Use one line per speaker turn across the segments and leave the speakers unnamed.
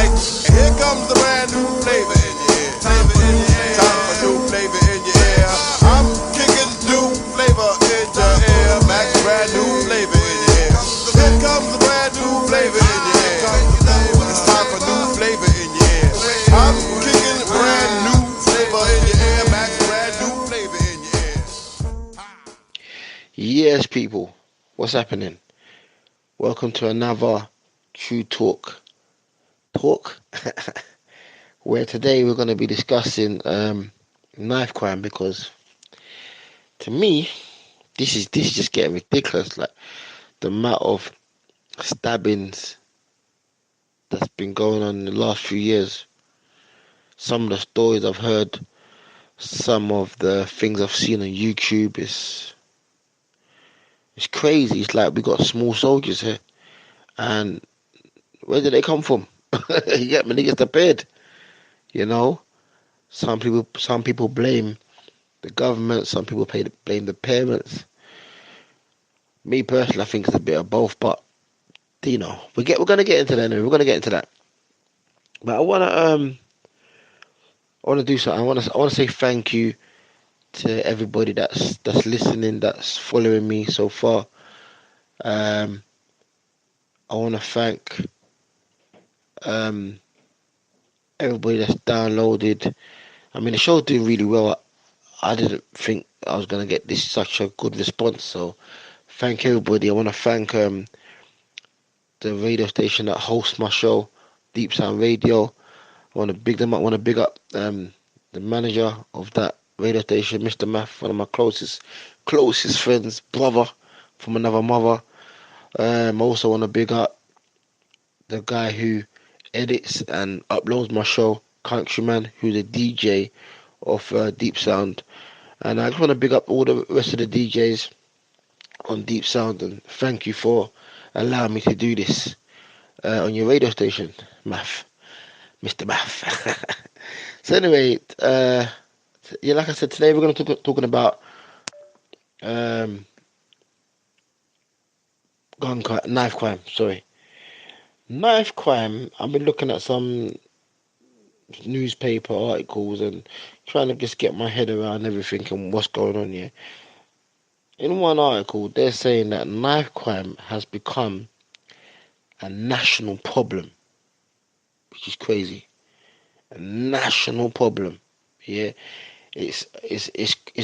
like, and here comes the brand new flavor in your ear. Time for new flavor in your ear. I'm kicking new flavor in your ear. Max, brand new flavor in your ear. Here comes the brand new flavor in your ear. It's time for new flavor in your ear. I'm kicking brand new flavor in your ear. Max, brand new flavor in your ear.
Yes, people, what's happening? Welcome to another True Talk, where today we're going to be discussing knife crime because to me this is just getting ridiculous. Like the amount of stabbings that's been going on in the last few years. Some of the stories I've heard, some of the things I've seen on YouTube is it's crazy. It's like we got small soldiers here, and where did they come from? You get me? They disappeared. You know, some people blame the government. Some people blame the parents. Me personally, I think it's a bit of both. But we're gonna get into that. Anyway. We're gonna get into that. But I wanna do something. I wanna say thank you to everybody that's listening, that's following me so far. Um, I wanna thank um everybody that's downloaded. I mean, the show's doing really well. I didn't think I was gonna get this such a good response. So thank everybody. I want to thank the radio station that hosts my show, Deep Sound Radio. I want to big them up. I want to big up the manager of that radio station, Mr. Math, one of my closest friends, brother from another mother. I also want to big up the guy who edits and uploads my show, Countryman, who's a DJ of Deep Sound. And I just want to big up all the rest of the DJs on Deep Sound and thank you for allowing me to do this on your radio station, Math, Mr. Math. So anyway, yeah, like I said, today we're going to talking about um, knife crime. Sorry, knife crime. I've been looking at some newspaper articles and trying to just get my head around everything and what's going on here. In one article, they're saying that knife crime has become a national problem, which is crazy. A national problem. Yeah, it's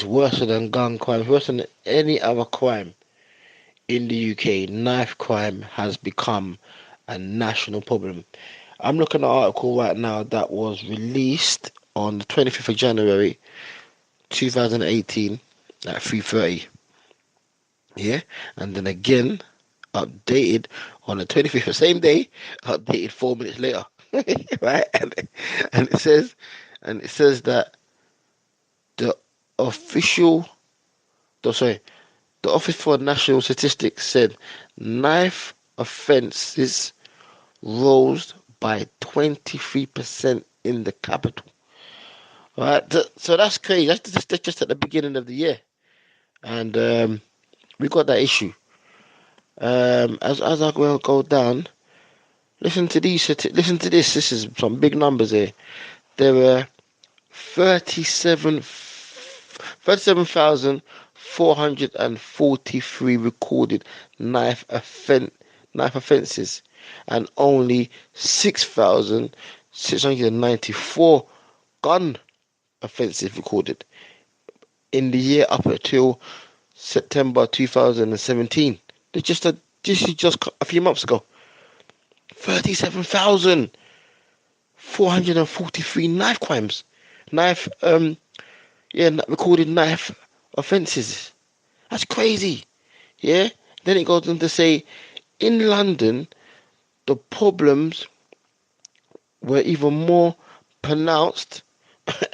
worse than gun crime, it's worse than any other crime in the UK. Knife crime has become a national problem. I'm looking at an article right now that was released on the 25th of January 2018 at 3:30. Yeah, and then again updated on the 25th, the same day, updated 4 minutes later. Right, and it says that the official, sorry, the Office for National Statistics said knife offences rose by 23% in the capital. Right, so that's crazy. That's just at the beginning of the year, and we got that issue. As I go down, listen to these. Listen to this. This is some big numbers here. There were 37,443 recorded knife offences, and only 6,694 gun offences recorded in the year up until September 2017. This is just a few months ago. 37,443 knife crimes, knife recorded knife offences. That's crazy. Yeah. Then it goes on to say, in London, the problems were even more pronounced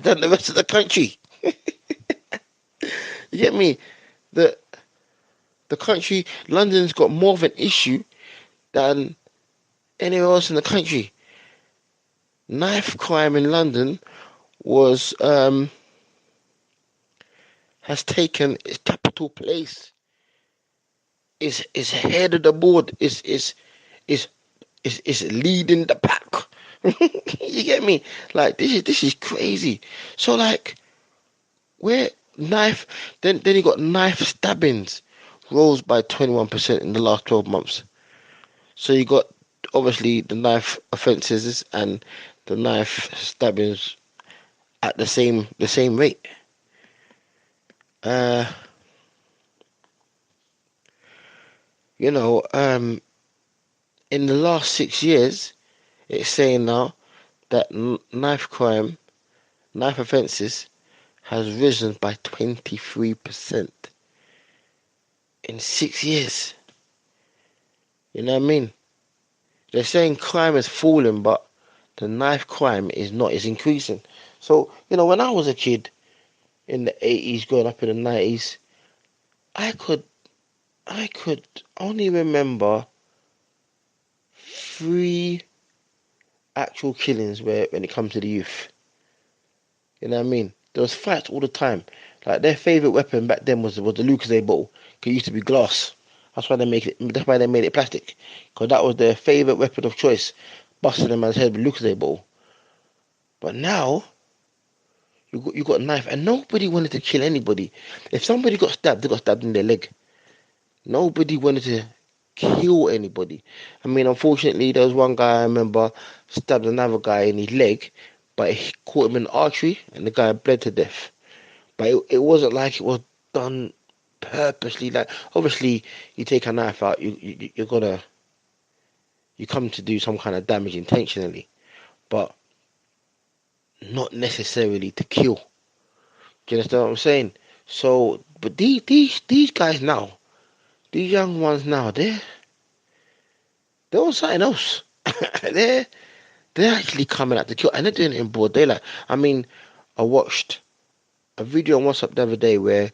than the rest of the country. You get me? The country, London's got more of an issue than anywhere else in the country. Knife crime in London was has taken its capital place. Is ahead of the board. Is leading the pack. You get me? Like this is crazy. So like where knife then you got knife stabbings rose by 21% in the last 12 months. So you got obviously the knife offences and the knife stabbings at the same rate. Uh, you know, in the last 6 years, it's saying now that knife offences, has risen by 23% in 6 years. You know what I mean? They're saying crime has fallen, but the knife crime is not, is increasing. So, when I was a kid in the 80s, growing up in the 90s, I could I could only remember three actual killings where when it comes to the youth. You know what I mean? There was fights all the time. Like their favorite weapon back then was the Lucozade bottle. 'Cause it used to be glass. That's why they make it. That's why they made it plastic. Because that was their favorite weapon of choice, busting a man's head with Lucozade bottle. But now you got a knife, and nobody wanted to kill anybody. If somebody got stabbed, they got stabbed in their leg. Nobody wanted to kill anybody. I mean, unfortunately, there was one guy I remember stabbed another guy in his leg, but he caught him in the artery, and the guy bled to death. But it wasn't like it was done purposely. Like obviously, you take a knife out, you come to do some kind of damage intentionally, but not necessarily to kill. Do you understand what I'm saying? So, but these guys now, these young ones now, they're on something else. they're they're actually coming out to kill, and they're doing it in broad daylight. I mean, I watched a video on WhatsApp the other day where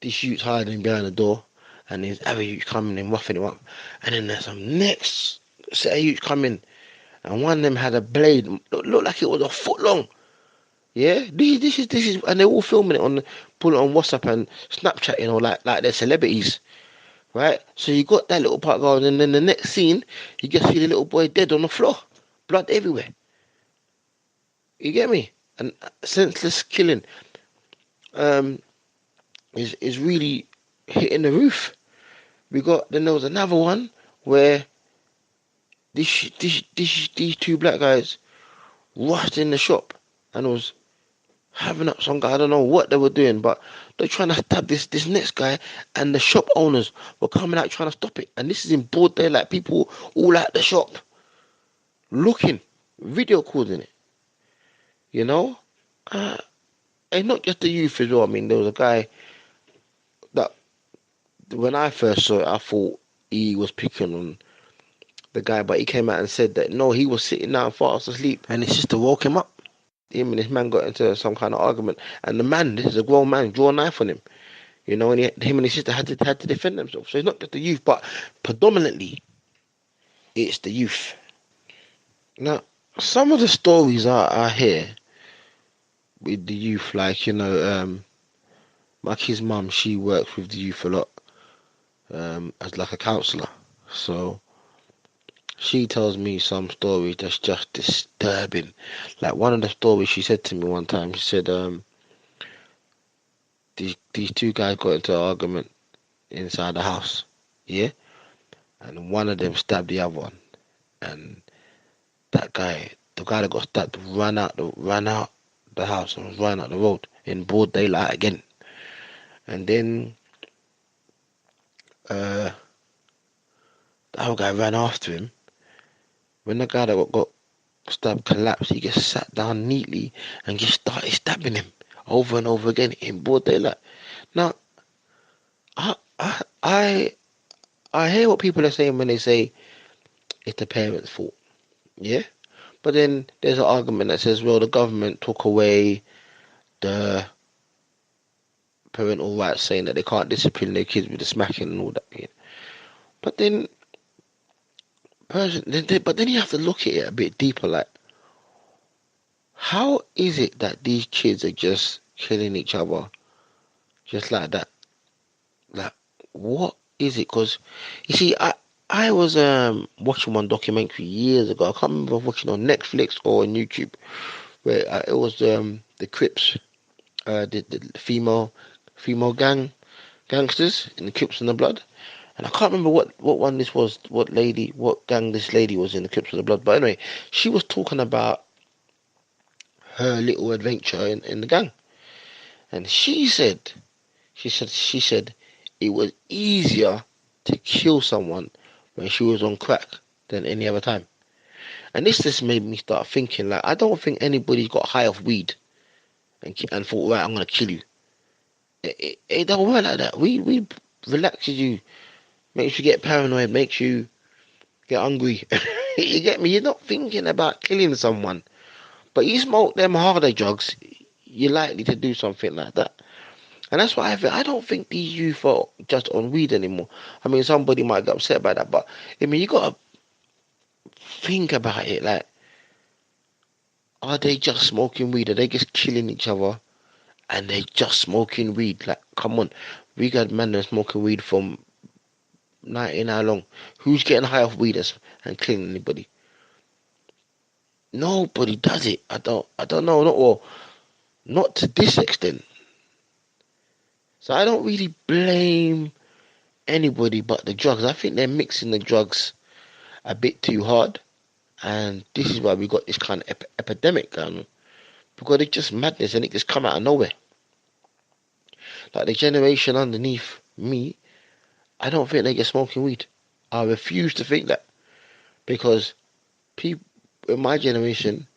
this youth's hiding behind the door, and there's other youths coming and roughing him up, and then there's some next set of youths coming, and one of them had a blade, looked like it was a foot long. Yeah, this is, and they're all filming it put it on WhatsApp and Snapchat, like they're celebrities, right? So you got that little part going, and then the next scene, you just see the little boy dead on the floor, blood everywhere. You get me? And senseless killing um is really hitting the roof. Then there was another one where these two black guys rushed in the shop and was having up some guy. I don't know what they were doing, but they're trying to stab this next guy, and the shop owners were coming out trying to stop it. And this is in broad daylight, people all at the shop looking, video calling it. You know, uh, and not just the youth as well. I mean, there was a guy that when I first saw it, I thought he was picking on the guy, but he came out and said that no, he was sitting down fast asleep, and his sister woke him up. Him and this man got into some kind of argument, and the man, this is a grown man, drew a knife on him. And him and his sister had to defend themselves. So it's not just the youth, but predominantly it's the youth. Now, some of the stories I hear with the youth, like my kid's mum, she works with the youth a lot, as like a counsellor. So she tells me some stories that's just disturbing. Like one of the stories she said to me one time, she said, these two guys got into an argument inside the house, yeah, and one of them stabbed the other one, and the guy that got stabbed, ran out the house and was running out the road in broad daylight again, and then uh, the other guy ran after him. When the guy that got stabbed collapsed, he just sat down neatly and just started stabbing him over and over again in broad daylight. Now, I I I I hear what people are saying when they say it's the parents' fault, yeah. But then there's an argument that says, well, the government took away the parental rights, saying that they can't discipline their kids with the smacking and all that. Yeah. But then, but then you have to look at it a bit deeper. Like, how is it that these kids are just killing each other just like that? Like, what is it? Because you see, I was watching one documentary years ago. I can't remember if I was watching on Netflix or on YouTube, where it was the Crips, the female gangsters in the Crips and the Blood. And I can't remember what one this was, what gang this lady was in the Crips and the Blood. But anyway, she was talking about her little adventure in the gang, and she said it was easier to kill someone when she was on crack than any other time. And this just made me start thinking, like, I don't think anybody's got high off weed and thought, right, I'm gonna kill you. It don't work like that. Weed relaxes you, makes you get paranoid, makes you get hungry. You get me? You're not thinking about killing someone, but you smoke them harder drugs, you're likely to do something like that. And that's why I don't think these youth are just on weed anymore. I mean, somebody might get upset by that, but I mean, you gotta think about it. Like, are they just smoking weed? Are they just killing each other? And they just smoking weed? Like, come on, we got men that are smoking weed from 19 how long? Who's getting high off weed and killing anybody? Nobody does it. I don't know. Not to this extent. So I don't really blame anybody but the drugs. I think they're mixing the drugs a bit too hard, and this is why we got this kind of epidemic going on. Because it's just madness, and it just come out of nowhere. Like the generation underneath me, I don't think they get smoking weed. I refuse to think that, because people in my generation,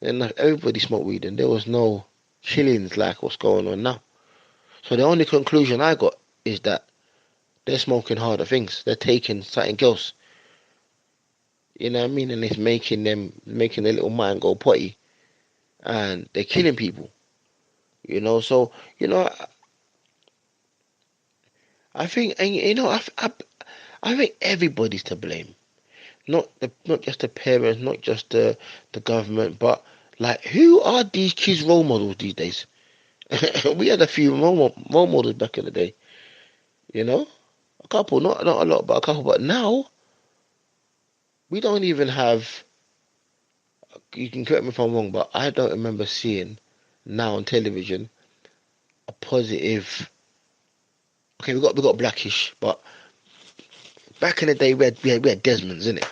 and everybody smoked weed, and there was no killings like what's going on now. So the only conclusion I got is that they're smoking harder things. They're taking something else. You know what I mean? And it's making their little mind go potty, and they're killing people. So I think, and I think everybody's to blame. Not just the parents, not just the government, but like, who are these kids' role models these days? We had a few role models back in the day. You know, a couple, not a lot, but a couple. But now we don't even have. You can correct me if I'm wrong, but I don't remember seeing now on television a positive. Okay, we got Blackish, but back in the day we had Desmond's in it,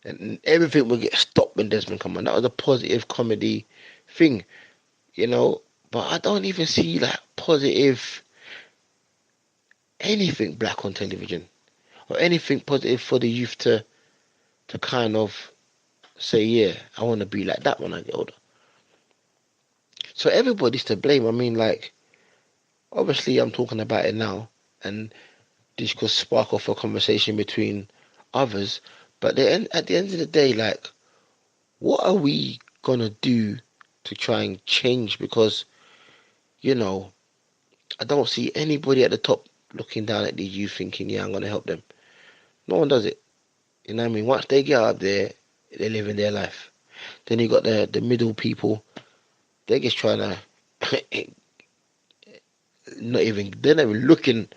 and everything would get stopped when Desmond come on. That was a positive comedy thing, you know. But I don't even see like positive anything black on television, or anything positive for the youth to kind of say, yeah, I want to be like that when I get older. So everybody's to blame. I mean, like, obviously I'm talking about it now, and this could spark off a conversation between others. But at the end of the day, like, what are we gonna do to try and change? Because, you know, I don't see anybody at the top looking down at these youth thinking, yeah, I'm gonna help them. No one does it. You know what I mean? Once they get up there, they're living their life. Then you got the middle people. They're just trying to they're not even looking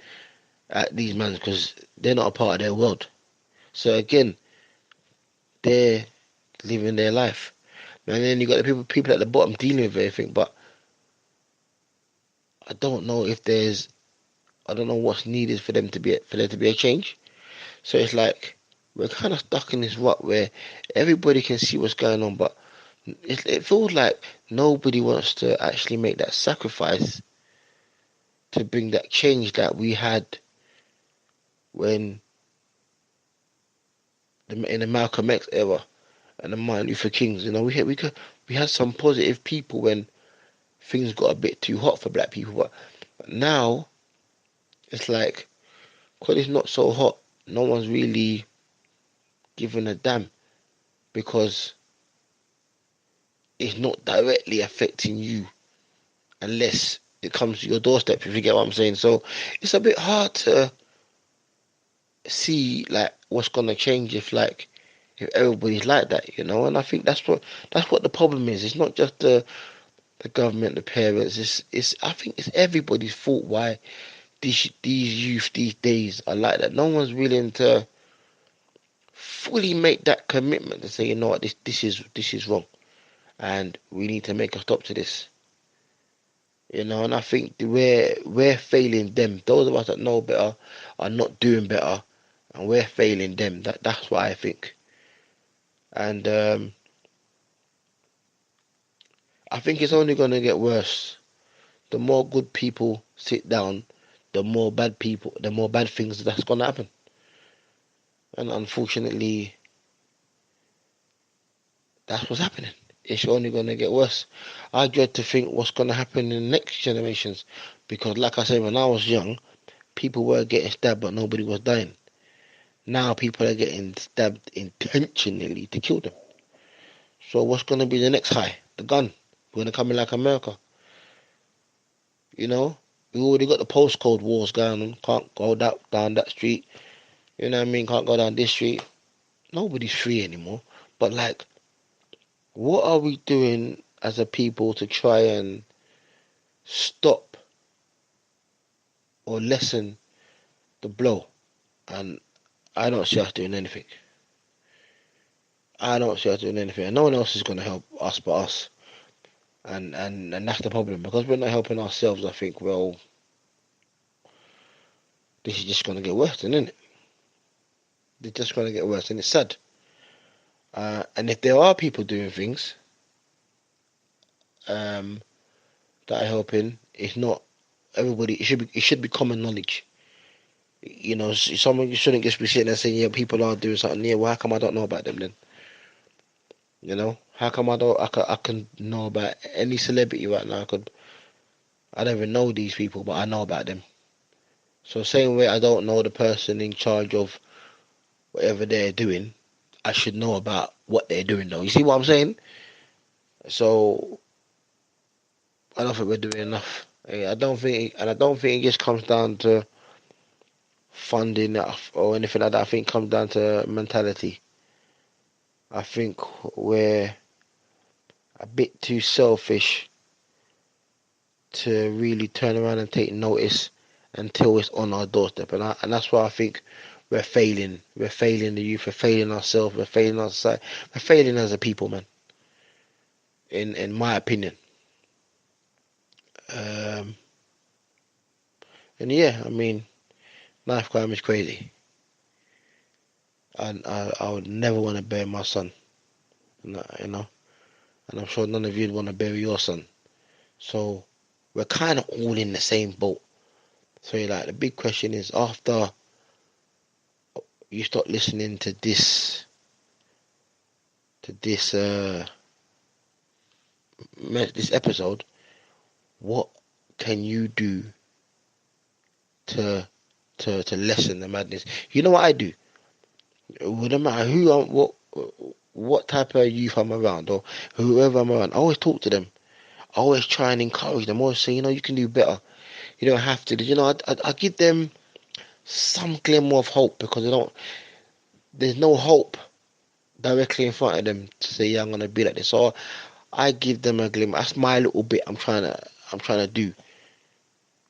at these men because they're not a part of their world. So again, they're living their life. And then you got the people at the bottom dealing with everything. But I don't know if I don't know what's needed for there to be a change. So it's like we're kind of stuck in this rut where everybody can see what's going on, but it feels like nobody wants to actually make that sacrifice to bring that change that we had when in the Malcolm X era and the Martin Luther Kings. We had some positive people when things got a bit too hot for black people, but now it's like, because it's not so hot, no one's really giving a damn, because it's not directly affecting you unless it comes to your doorstep, if you get what I'm saying. So it's a bit hard to see like what's gonna change if everybody's like that, you know. And I think that's what the problem is. It's not just the government, the parents. It's I think it's everybody's fault why these youth these days are like that. No one's willing to fully make that commitment to say, you know what, this is wrong, and we need to make a stop to this. And I think we're failing them. Those of us that know better are not doing better, and we're failing them. That's what I think. And I think it's only going to get worse. The more good people sit down, the more bad things that's going to happen. And unfortunately, that's what's happening. It's only going to get worse. I dread to think what's going to happen in the next generations, because, like I said, when I was young, people were getting stabbed, but nobody was dying. Now people are getting stabbed intentionally to kill them. So what's going to be the next high? The gun. We're going to come in like America. We already got the postcode wars going on. Can't go down that street. You know what I mean? Can't go down this street. Nobody's free anymore. But like, what are we doing as a people to try and stop or lessen the blow? And I don't see us doing anything. And no one else is going to help us but us. And that's the problem. Because we're not helping ourselves, I think, well, this is just going to get worse, isn't it? It's just going to get worse, and it's sad. And if there are people doing things that are helping, it's not everybody. It should be common knowledge. Someone you shouldn't just be sitting there saying, "Yeah, people are doing something." Yeah, well, how come I don't know about them then? How come I can know about any celebrity right now? I don't even know these people, but I know about them. So same way I don't know the person in charge of whatever they're doing, I should know about what they're doing though. You see what I'm saying? So I don't think we're doing enough. I don't think it just comes down to funding or anything like that. I think it comes down to mentality. I think we're a bit too selfish to really turn around and take notice until it's on our doorstep, and that's why I think we're failing. We're failing the youth. We're failing ourselves. We're failing our society. We're failing as a people, man. In my opinion. And yeah, I mean, knife crime is crazy. And I would never want to bury my son. And I'm sure none of you'd want to bury your son. So we're kind of all in the same boat. So like the big question is, after you start listening to this episode, what can you do to lessen the madness? You know what I do? It wouldn't matter what type of youth I'm around or whoever I'm around. I always talk to them. I always try and encourage them. I always say, you can do better. You don't have to. I give them some glimmer of hope, because there's no hope directly in front of them to say, yeah, I'm gonna be like this. So I give them a glimmer. That's my little bit I'm trying to do.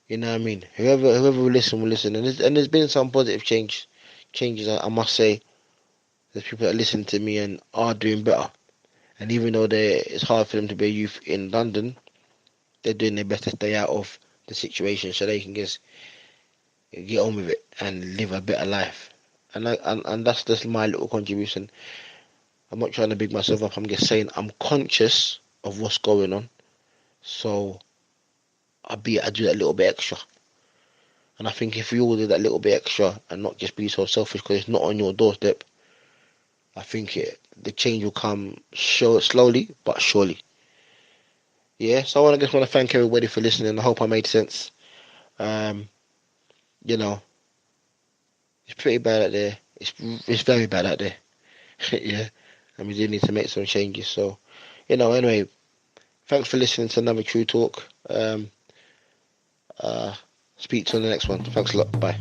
You know what I mean? Whoever will listen will listen. And there's been some positive changes, I must say. There's people that listen to me and are doing better. And even though it's hard for them to be a youth in London, they're doing their best to stay out of the situation so they can just get on with it and live a better life. And that's just my little contribution. I'm not trying to big myself up. I'm just saying I'm conscious of what's going on. So I do that little bit extra. And I think if we all do that little bit extra and not just be so selfish because it's not on your doorstep, I think the change will come slowly but surely. Yeah, so I just want to thank everybody for listening. I hope I made sense. It's pretty bad out there. It's very bad out there. Yeah, and we do need to make some changes. So, anyway, thanks for listening to another True Talk. Speak to you on the next one. Thanks a lot. Bye.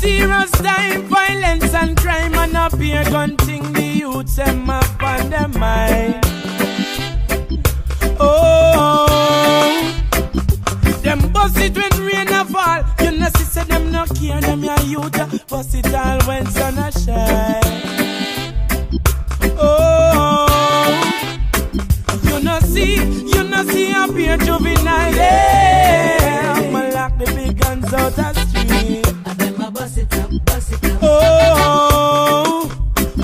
Serious time, violence and crime, and up here gunting the youths them up on their mind. You no see a pure juvenile. Yeah, I'ma lock the big guns out the street. And then I bust it up. Oh,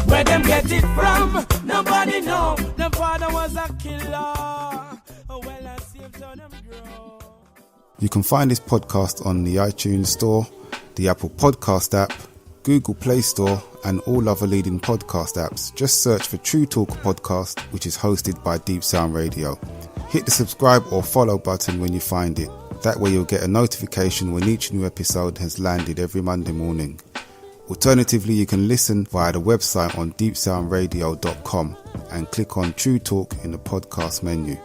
where them get it from? Nobody know. The father was a killer. Oh, well, I see him so them grow.
You can find this podcast on the iTunes Store, the Apple Podcast app, Google Play Store, and all other leading podcast apps. Just search for True Talk Podcast, which is hosted by Deep Sound Radio. Hit the subscribe or follow button when you find it. That way you'll get a notification when each new episode has landed every Monday morning. Alternatively, you can listen via the website on deepsoundradio.com and click on True Talk in the podcast menu.